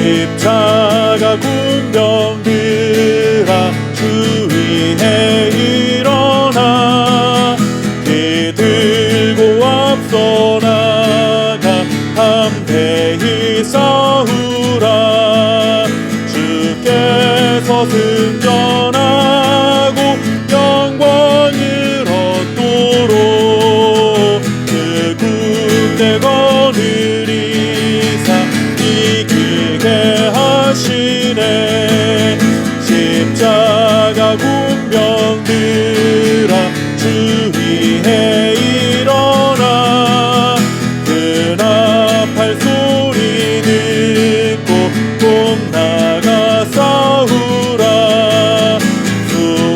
십자가 군병들아 주 위에 일어나 기들고 앞서 나가 담대히 싸우라. 주께서 승전하고 영광을 얻도록 그 군대 거느리사 이기게 하시네. 십자가 군병들아 주 위에 일어나 그 나팔 소리 듣고 꼭 나가 싸우라. 수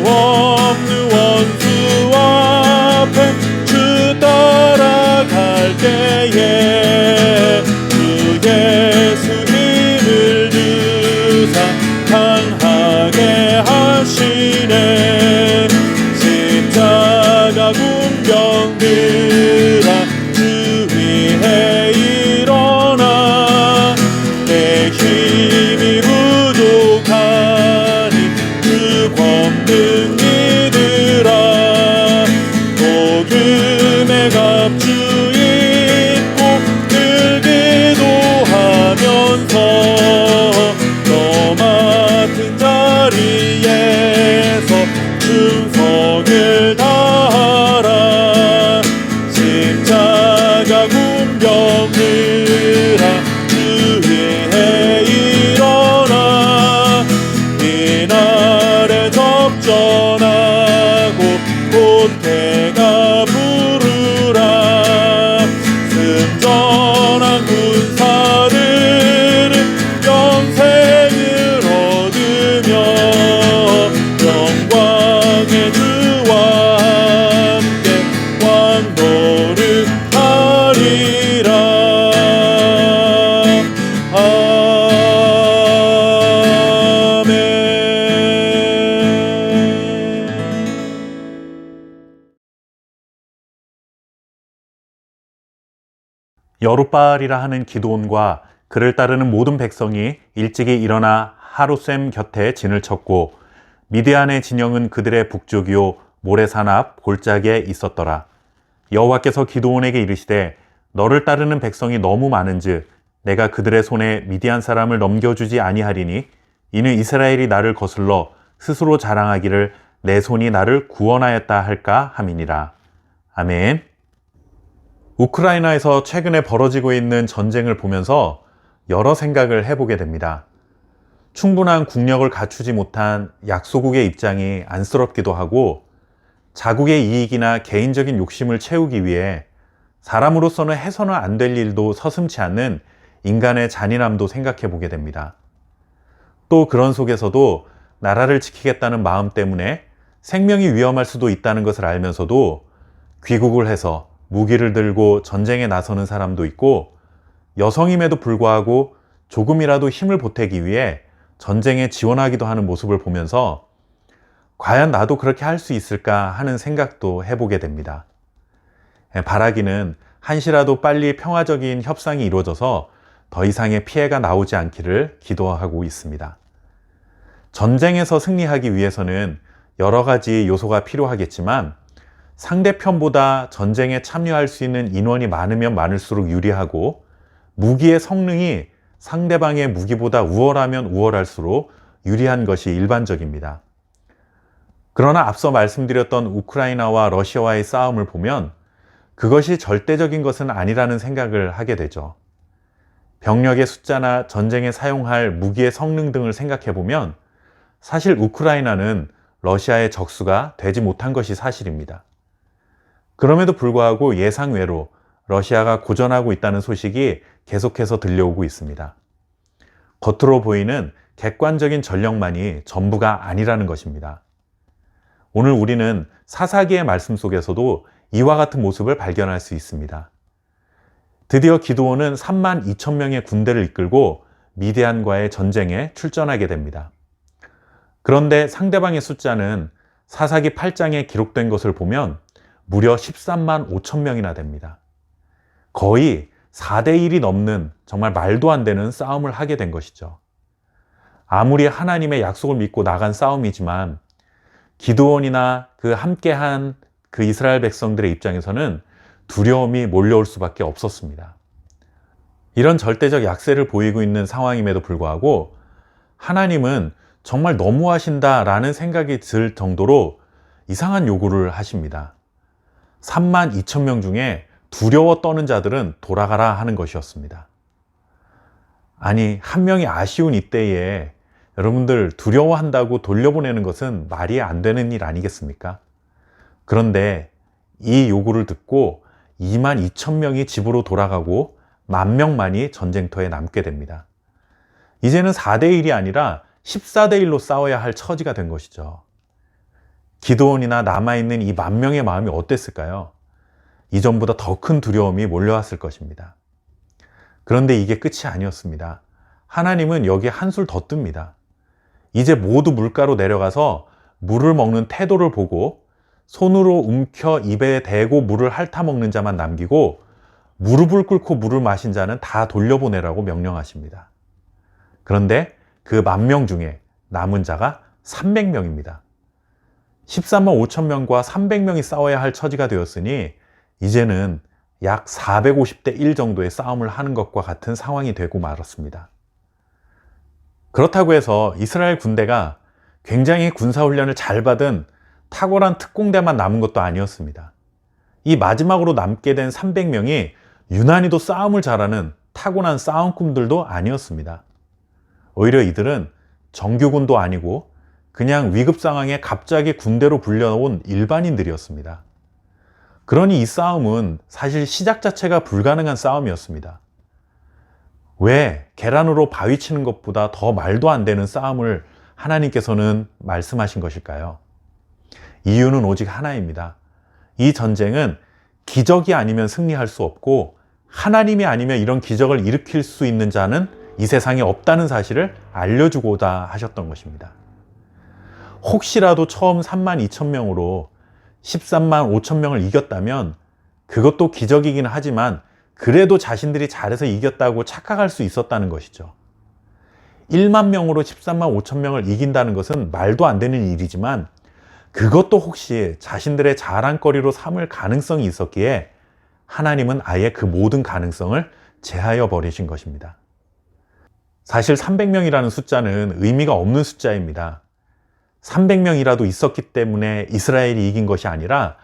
없는 원수 앞에 주 따라갈 때에 주 예수 힘을 주사 강하게 하시네. 십자가 군병들아 주 위에 일어나 내 힘이 부족하니 그 권능 믿으라. 복음의 갑주 입고 늘 기도하면서 너 맡은 자리에서 충성을 다하라. 십자가 군병들아 주 위에 일어나 이날에 접전하고 곧 해가 부르라. 승전한 군사들은 영생을 얻으며 영광의 주와 함께 왕노릇하리라. 아멘. 여룻바알이라 하는 기드온과 그를 따르는 모든 백성이 일찍이 일어나 하룻샘 곁에 진을 쳤고 미디안의 진영은 그들의 북쪽이요 모레산 앞 골짜기에 있었더라. 여호와께서 기드온에게 이르시되 너를 따르는 백성이 너무 많은즉 내가 그들의 손에 미디안 사람을 넘겨주지 아니하리니 이는 이스라엘이 나를 거슬러 스스로 자랑하기를 내 손이 나를 구원하였다 할까 함이니라. 아멘. 우크라이나에서 최근에 벌어지고 있는 전쟁을 보면서 여러 생각을 해보게 됩니다. 충분한 국력을 갖추지 못한 약소국의 입장이 안쓰럽기도 하고 자국의 이익이나 개인적인 욕심을 채우기 위해 사람으로서는 해서는 안 될 일도 서슴지 않는 인간의 잔인함도 생각해 보게 됩니다. 또 그런 속에서도 나라를 지키겠다는 마음 때문에 생명이 위험할 수도 있다는 것을 알면서도 귀국을 해서 무기를 들고 전쟁에 나서는 사람도 있고 여성임에도 불구하고 조금이라도 힘을 보태기 위해 전쟁에 지원하기도 하는 모습을 보면서 과연 나도 그렇게 할 수 있을까 하는 생각도 해보게 됩니다. 바라기는 한시라도 빨리 평화적인 협상이 이루어져서 더 이상의 피해가 나오지 않기를 기도하고 있습니다. 전쟁에서 승리하기 위해서는 여러 가지 요소가 필요하겠지만 상대편보다 전쟁에 참여할 수 있는 인원이 많으면 많을수록 유리하고 무기의 성능이 상대방의 무기보다 우월하면 우월할수록 유리한 것이 일반적입니다. 그러나 앞서 말씀드렸던 우크라이나와 러시아와의 싸움을 보면 그것이 절대적인 것은 아니라는 생각을 하게 되죠. 병력의 숫자나 전쟁에 사용할 무기의 성능 등을 생각해 보면 사실 우크라이나는 러시아의 적수가 되지 못한 것이 사실입니다. 그럼에도 불구하고 예상외로 러시아가 고전하고 있다는 소식이 계속해서 들려오고 있습니다. 겉으로 보이는 객관적인 전력만이 전부가 아니라는 것입니다. 오늘 우리는 사사기의 말씀 속에서도 이와 같은 모습을 발견할 수 있습니다. 드디어 기드온은 32,000명의 군대를 이끌고 미디안과의 전쟁에 출전하게 됩니다. 그런데 상대방의 숫자는 사사기 8장에 기록된 것을 보면 무려 13만 5천 명이나 됩니다. 거의 4대 1이 넘는 정말 말도 안 되는 싸움을 하게 된 것이죠. 아무리 하나님의 약속을 믿고 나간 싸움이지만 기드온이나 그 함께한 그 이스라엘 백성들의 입장에서는 두려움이 몰려올 수밖에 없었습니다. 이런 절대적 약세를 보이고 있는 상황임에도 불구하고 하나님은 정말 너무하신다라는 생각이 들 정도로 이상한 요구를 하십니다. 32,000명 중에 두려워 떠는 자들은 돌아가라 하는 것이었습니다. 아니, 한 명이 아쉬운 이때에 여러분들 두려워한다고 돌려보내는 것은 말이 안 되는 일 아니겠습니까? 그런데 이 요구를 듣고 22,000명이 집으로 돌아가고 10,000명만이 전쟁터에 남게 됩니다. 이제는 4대1이 아니라 14대1로 싸워야 할 처지가 된 것이죠. 기드온이나 남아있는 이 10,000명의 마음이 어땠을까요? 이전보다 더 큰 두려움이 몰려왔을 것입니다. 그런데 이게 끝이 아니었습니다. 하나님은 여기에 한술 더 뜹니다. 이제 모두 물가로 내려가서 물을 먹는 태도를 보고 손으로 움켜 입에 대고 물을 핥아먹는 자만 남기고 무릎을 꿇고 물을 마신 자는 다 돌려보내라고 명령하십니다. 그런데 그 10,000명 중에 남은 자가 300명입니다. 13만 5천 명과 300명이 싸워야 할 처지가 되었으니 이제는 약 450대 1 정도의 싸움을 하는 것과 같은 상황이 되고 말았습니다. 그렇다고 해서 이스라엘 군대가 굉장히 군사훈련을 잘 받은 탁월한 특공대만 남은 것도 아니었습니다. 이 마지막으로 남게 된 300명이 유난히도 싸움을 잘하는 타고난 싸움꾼들도 아니었습니다. 오히려 이들은 정규군도 아니고 그냥 위급 상황에 갑자기 군대로 불려온 일반인들이었습니다. 그러니 이 싸움은 사실 시작 자체가 불가능한 싸움이었습니다. 왜 계란으로 바위 치는 것보다 더 말도 안 되는 싸움을 하나님께서는 말씀하신 것일까요? 이유는 오직 하나입니다. 이 전쟁은 기적이 아니면 승리할 수 없고 하나님이 아니면 이런 기적을 일으킬 수 있는 자는 이 세상에 없다는 사실을 알려주고자 하셨던 것입니다. 혹시라도 처음 32,000명으로 13만 5천 명을 이겼다면 그것도 기적이긴 하지만 그래도 자신들이 잘해서 이겼다고 착각할 수 있었다는 것이죠. 1만 명으로 13만 5천 명을 이긴다는 것은 말도 안 되는 일이지만 그것도 혹시 자신들의 자랑거리로 삼을 가능성이 있었기에 하나님은 아예 그 모든 가능성을 제하여 버리신 것입니다. 사실 300명이라는 숫자는 의미가 없는 숫자입니다. 300명이라도 있었기 때문에 이스라엘이 이긴 것이 아니라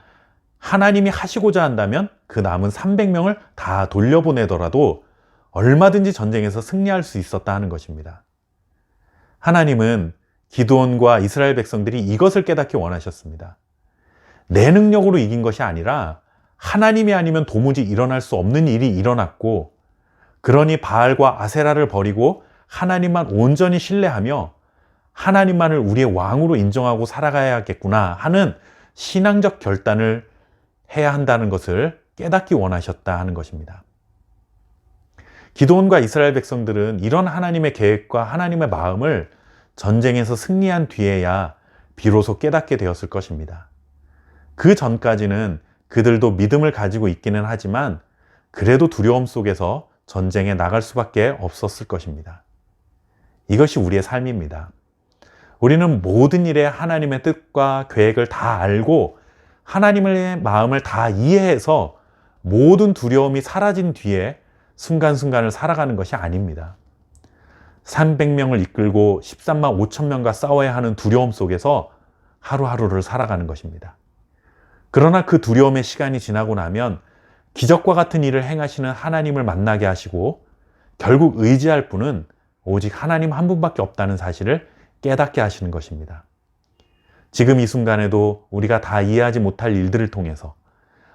하나님이 하시고자 한다면 그 남은 300명을 다 돌려보내더라도 얼마든지 전쟁에서 승리할 수 있었다 하는 것입니다. 하나님은 기드온과 이스라엘 백성들이 이것을 깨닫기 원하셨습니다. 내 능력으로 이긴 것이 아니라 하나님이 아니면 도무지 일어날 수 없는 일이 일어났고 그러니 바알과 아세라를 버리고 하나님만 온전히 신뢰하며 하나님만을 우리의 왕으로 인정하고 살아가야겠구나 하는 신앙적 결단을 해야 한다는 것을 깨닫기 원하셨다 하는 것입니다. 기드온과 이스라엘 백성들은 이런 하나님의 계획과 하나님의 마음을 전쟁에서 승리한 뒤에야 비로소 깨닫게 되었을 것입니다. 그 전까지는 그들도 믿음을 가지고 있기는 하지만 그래도 두려움 속에서 전쟁에 나갈 수밖에 없었을 것입니다. 이것이 우리의 삶입니다. 우리는 모든 일에 하나님의 뜻과 계획을 다 알고 하나님의 마음을 다 이해해서 모든 두려움이 사라진 뒤에 순간순간을 살아가는 것이 아닙니다. 300명을 이끌고 13만 5천 명과 싸워야 하는 두려움 속에서 하루하루를 살아가는 것입니다. 그러나 그 두려움의 시간이 지나고 나면 기적과 같은 일을 행하시는 하나님을 만나게 하시고 결국 의지할 분은 오직 하나님 한 분밖에 없다는 사실을 깨닫게 하시는 것입니다. 지금 이 순간에도 우리가 다 이해하지 못할 일들을 통해서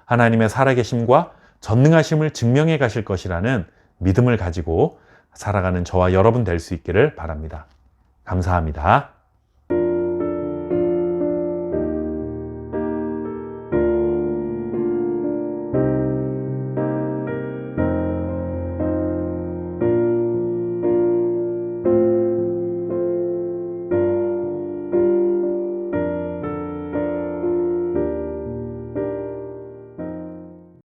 하나님의 살아계심과 전능하심을 증명해 가실 것이라는 믿음을 가지고 살아가는 저와 여러분 될 수 있기를 바랍니다. 감사합니다.